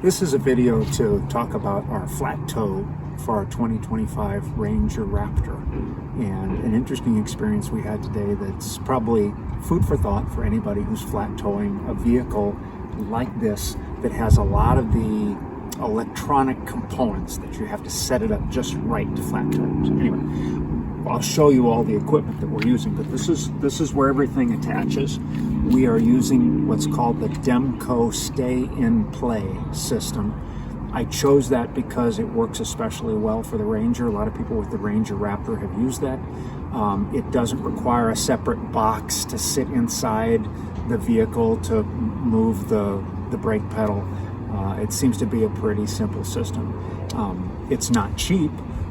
This is a video to talk about our flat tow for our 2025 Ranger Raptor, and an interesting experience we had today that's probably food for thought for anybody who's flat towing a vehicle like this that has a lot of the electronic components that you have to set it up just right to flat tow. So anyway, I'll show you all the equipment that we're using, but this is where everything attaches. We are using what's called the Demco Stay in Play system. I chose that because it works especially well for the Ranger. A lot of people with the Ranger Raptor have used that. It doesn't require a separate box to sit inside the vehicle to move the brake pedal. It seems to be a pretty simple system. It's not cheap.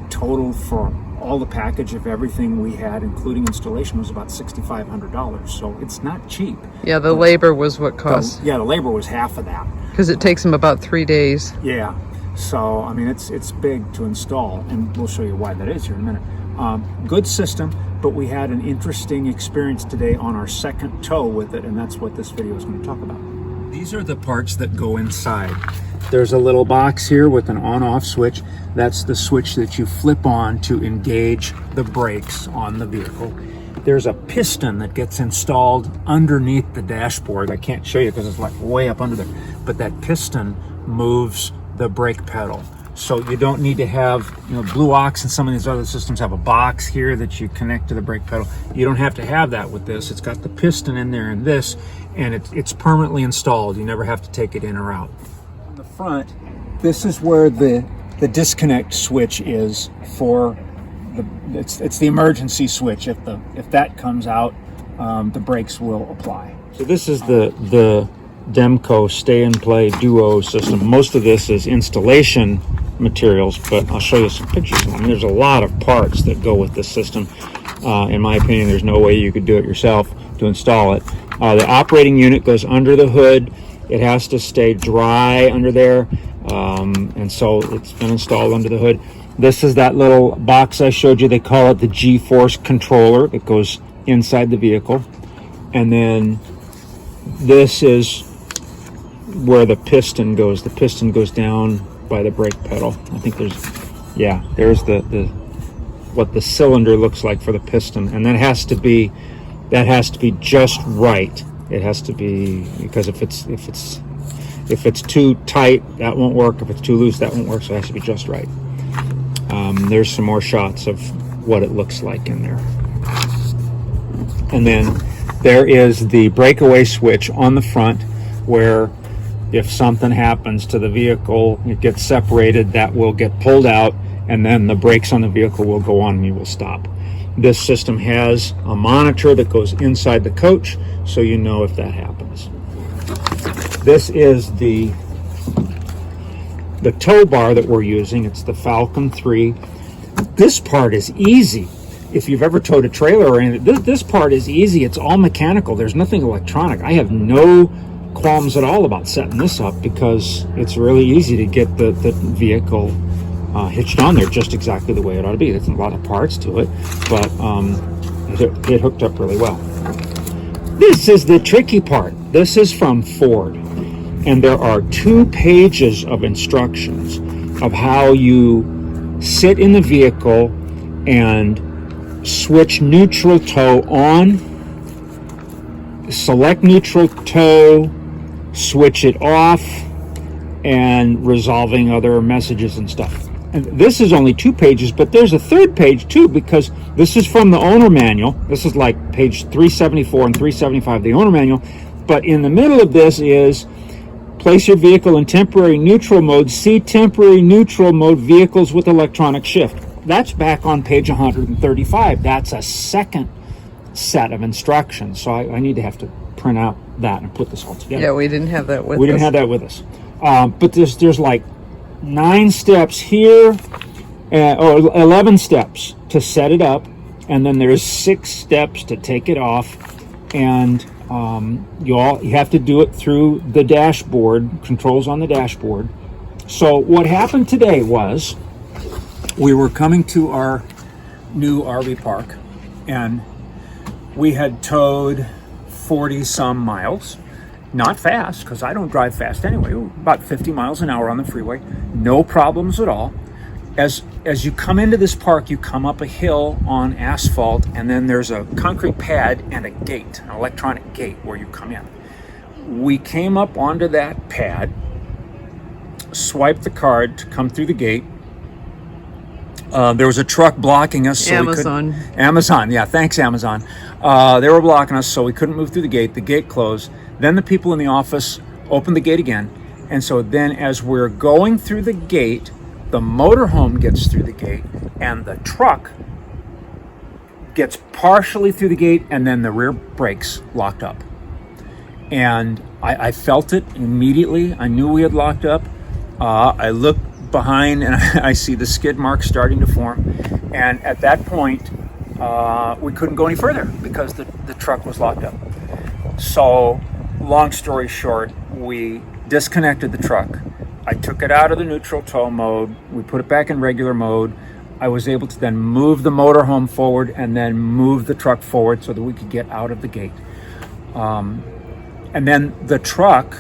Total for all the package of everything we had, including installation, was about $6,500. So it's not cheap. Yeah, the labor was what cost. The labor was half of that. Because it takes them about 3 days. Yeah. So, I mean, it's big to install, and we'll show you why that is here in a minute. Good system, but we had an interesting experience today on our second tow with it, and that's what this video is going to talk about. These are the parts that go inside. There's a little box here with an on-off switch. That's the switch that you flip on to engage the brakes on the vehicle. There's a piston that gets installed underneath the dashboard. I can't show you because it's like way up under there, but that piston moves the brake pedal. So you don't need to have, Blue Ox and some of these other systems have a box here that you connect to the brake pedal. You don't have to have that with this. It's got the piston in there and this, and it's permanently installed. You never have to take it in or out. On the front, this is where the disconnect switch is for it's the emergency switch. If that comes out, the brakes will apply. So this is the Demco Stay in Play Duo system. Most of this is installation materials, but I'll show you some pictures. I mean, there's a lot of parts that go with this system. In my opinion, there's no way you could do it yourself to install it. The operating unit goes under the hood. It has to stay dry under there, and so it's been installed under the hood. This is that little box I showed you. They call it the G-Force controller. It goes inside the vehicle. And then this is where the piston goes. The piston goes down by the brake pedal. I think there's what the cylinder looks like for the piston, and that has to be just right. It has to be, because if it's too tight, that won't work. If it's too loose, that won't work. So it has to be just right. There's some more shots of what it looks like in there. And then there is the breakaway switch on the front, where if something happens to the vehicle, it gets separated, that will get pulled out, and then the brakes on the vehicle will go on and you will stop. This system has a monitor that goes inside the coach, so you know if that happens. This is the tow bar that we're using. It's the Falcon 3. This part is easy. If you've ever towed a trailer or anything, this part is easy. It's all mechanical. There's nothing electronic. I have no qualms at all about setting this up because it's really easy to get the vehicle hitched on there just exactly the way it ought to be. There's a lot of parts to it, but it hooked up really well. This is the tricky part. This is from Ford, and there are 2 pages of instructions of how you sit in the vehicle and switch neutral tow on, select neutral tow, switch it off, and resolving other messages and stuff. And this is only 2 pages, but there's a 3rd page too, because this is from the owner manual. This is like page 374 and 375, the owner manual. But in the middle of this is place your vehicle in temporary neutral mode. See temporary neutral mode vehicles with electronic shift. That's back on page 135. That's a second set of instructions. So I need to have to print out that and put this all together. Yeah, we didn't have that with us. We didn't have that with us. But there's like 9 steps here, or 11 steps to set it up, and then there's 6 steps to take it off, and you have to do it through the dashboard, controls on the dashboard. So what happened today was we were coming to our new RV park, and we had towed 40 some miles, not fast, because I don't drive fast anyway, about 50 miles an hour on the freeway, no problems at all. As you come into this park, you come up a hill on asphalt, and then there's a concrete pad and a gate, an electronic gate where you come in. We came up onto that pad, swiped the card to come through the gate. There was a truck blocking us. So Amazon, yeah, thanks Amazon. They were blocking us, so we couldn't move through the gate. The gate closed. Then the people in the office opened the gate again. And so then as we're going through the gate, the motorhome gets through the gate, and the truck gets partially through the gate, and then the rear brakes locked up. And I felt it immediately. I knew we had locked up. I looked behind, and I see the skid marks starting to form. And at that point, we couldn't go any further because the truck was locked up. So, long story short, we disconnected the truck. I took it out of the neutral tow mode. We put it back in regular mode. I was able to then move the motorhome forward and then move the truck forward so that we could get out of the gate. And then the truck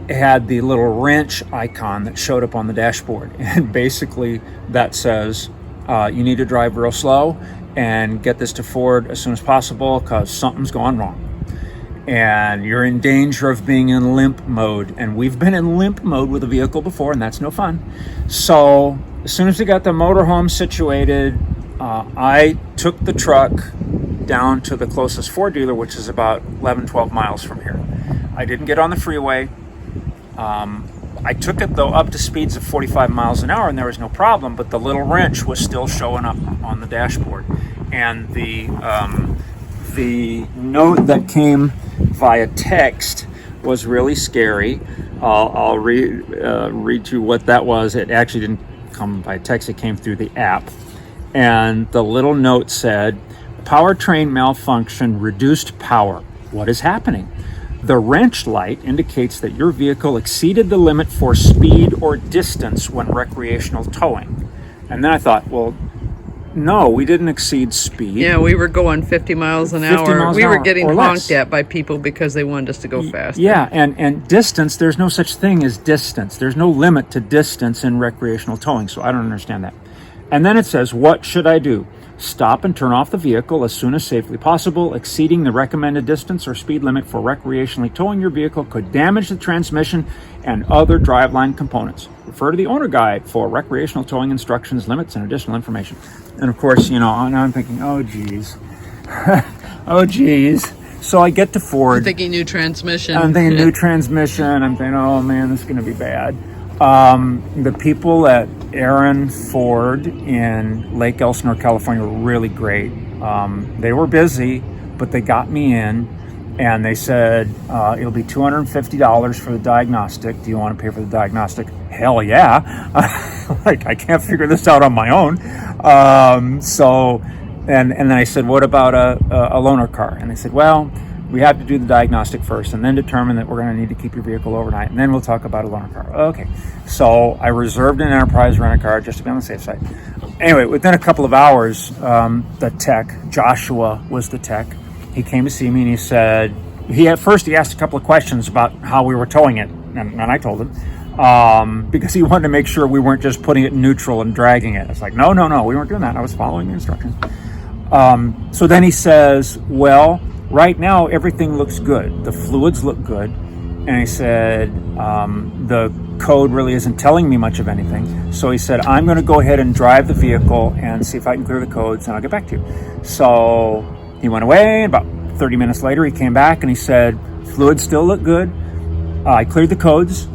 had the little wrench icon that showed up on the dashboard. And basically that says, you need to drive real slow and get this to Ford as soon as possible because something's gone wrong. And you're in danger of being in limp mode. And we've been in limp mode with a vehicle before, and that's no fun. So as soon as we got the motorhome situated, I took the truck down to the closest Ford dealer, which is about 11, 12 miles from here. I didn't get on the freeway. I took it though up to speeds of 45 miles an hour, and there was no problem, but the little wrench was still showing up on the dashboard. And the note that came via text was really scary. I'll read you what that was. It actually didn't come by text, it came through the app. And the little note said, powertrain malfunction, reduced power. What is happening? The wrench light indicates that your vehicle exceeded the limit for speed or distance when recreational towing. And then I thought, well, no, we didn't exceed speed. Yeah, we were going 50 miles an hour. We were getting honked at by people because they wanted us to go faster. Yeah, and distance, there's no such thing as distance. There's no limit to distance in recreational towing, so I don't understand that. And then it says, what should I do? Stop and turn off the vehicle as soon as safely possible. Exceeding the recommended distance or speed limit for recreationally towing your vehicle could damage the transmission and other driveline components. Refer to the owner guide for recreational towing instructions, limits, and additional information. And of course, you know, now I'm thinking, oh geez. Oh geez. So I get to Ford. I'm thinking new transmission. I'm thinking new transmission. I'm thinking, oh man, this is going to be bad. The people at Aaron Ford in Lake Elsinore, California were really great. They were busy, but they got me in, and they said, it'll be $250 for the diagnostic. Do you want to pay for the diagnostic? Hell yeah. Like, I can't figure this out on my own. And then I said, what about a loaner car? And they said, well, we have to do the diagnostic first and then determine that we're going to need to keep your vehicle overnight, and then we'll talk about a loaner car. Okay. So I reserved an Enterprise rent-a-car just to be on the safe side. Anyway, within a couple of hours, the tech, Joshua was the tech. He came to see me and he said, he asked a couple of questions about how we were towing it. And I told him, because he wanted to make sure we weren't just putting it in neutral and dragging it. It's like, no, we weren't doing that. I was following the instructions. So then he says, well, right now, everything looks good. The fluids look good. And he said, the code really isn't telling me much of anything. So he said, I'm going to go ahead and drive the vehicle and see if I can clear the codes, and I'll get back to you. So he went away. About 30 minutes later, he came back and he said, fluids still look good. I cleared the codes.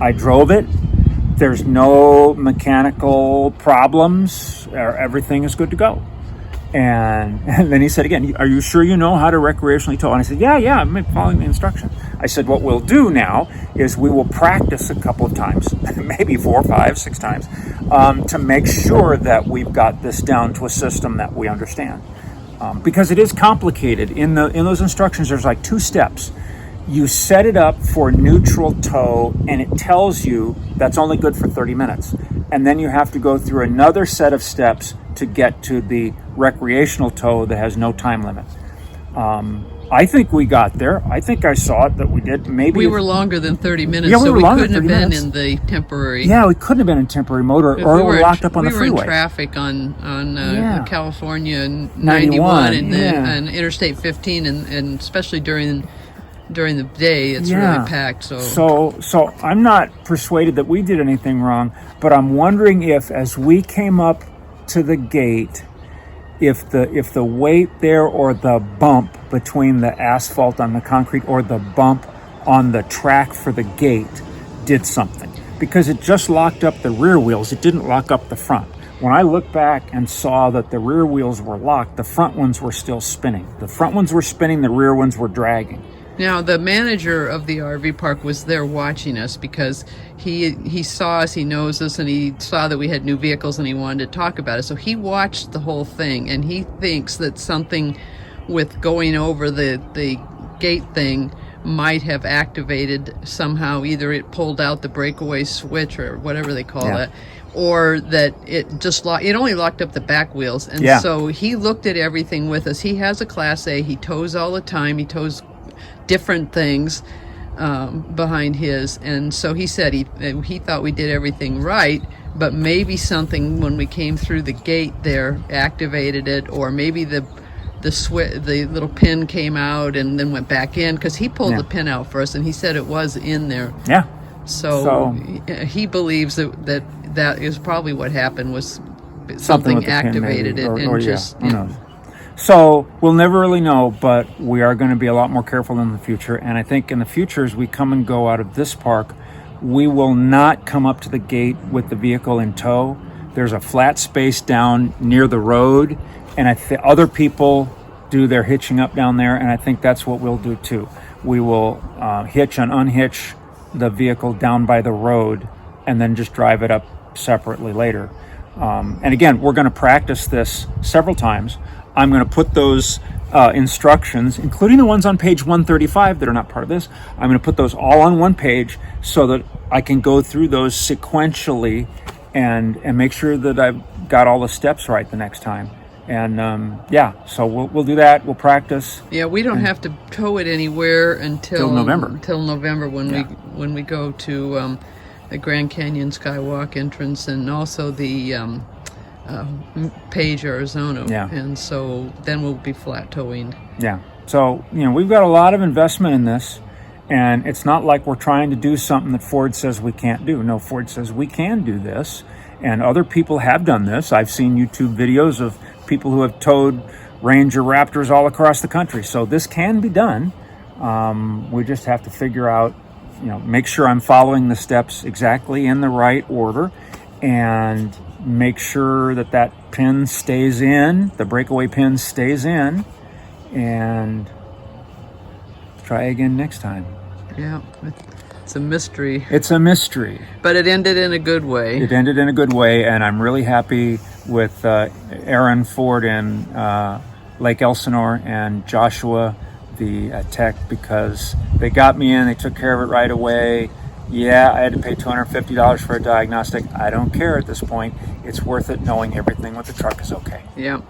I drove it. There's no mechanical problems. Everything is good to go. And then he said again, are you sure you know how to recreationally tow? And I said, yeah, I'm following the instructions. I said, what we'll do now is we will practice a couple of times, maybe 4, 5, 6 times, to make sure that we've got this down to a system that we understand. Because it is complicated. In those instructions, there's like 2 steps. You set it up for neutral tow, and it tells you that's only good for 30 minutes. And then you have to go through another set of steps to get to the recreational tow that has no time limit. I think we got there. I think I saw it that we did. Maybe we were longer than 30 minutes, yeah, so we couldn't have been minutes. in the temporary. Yeah, we couldn't have been in temporary mode, or we were locked up on the freeway. We were in traffic on California 91 and Interstate 15, and especially during the day, it's really packed. So I'm not persuaded that we did anything wrong, but I'm wondering if, as we came up to the gate, if the weight there, or the bump between the asphalt on the concrete, or the bump on the track for the gate did something, because it just locked up the rear wheels. It didn't lock up the front. When I looked back and saw that the rear wheels were locked, the front ones were still spinning. The front ones were spinning, the rear ones were dragging. Now, the manager of the RV park was there watching us, because he saw us, he knows us, and he saw that we had new vehicles, and he wanted to talk about it. So he watched the whole thing, and he thinks that something with going over the gate thing might have activated somehow. Either it pulled out the breakaway switch, or whatever they call it, or that it just it only locked up the back wheels. And so he looked at everything with us. He has a Class A. He tows all the time. He tows different things behind his, and so he said he thought we did everything right, but maybe something when we came through the gate there activated it, or maybe the little pin came out and then went back in, because he pulled the pin out for us, and he said it was in there. So he believes that is probably what happened, was something activated it, and just who knows. So we'll never really know, but we are going to be a lot more careful in the future. And I think in the future, as we come and go out of this park, we will not come up to the gate with the vehicle in tow. There's a flat space down near the road, and other people do their hitching up down there, and I think that's what we'll do too. We will hitch and unhitch the vehicle down by the road, and then just drive it up separately later. And again, we're going to practice this several times. I'm going to put those instructions, including the ones on page 135 that are not part of this, I'm going to put those all on one page, so that I can go through those sequentially and make sure that I've got all the steps right the next time. And so we'll do that. We'll practice. Yeah, we don't have to tow it anywhere until November. Until November, when we go to the Grand Canyon Skywalk entrance, and also the Page, Arizona. And so then we'll be flat towing. So we've got a lot of investment in this, and it's not like we're trying to do something that Ford says we can't do. No, Ford says we can do this, and other people have done this. I've seen YouTube videos of people who have towed Ranger Raptors all across the country. So this can be done. We just have to figure out, make sure I'm following the steps exactly in the right order, and make sure that pin stays in, the breakaway pin stays in, and try again next time. Yeah, it's a mystery. It's a mystery. But it ended in a good way. It ended in a good way, and I'm really happy with Aaron Ford in Lake Elsinore, and Joshua, the tech, because they got me in, they took care of it right away. Yeah, I had to pay $250 for a diagnostic. I don't care at this point. It's worth it knowing everything with the truck is okay. Yeah.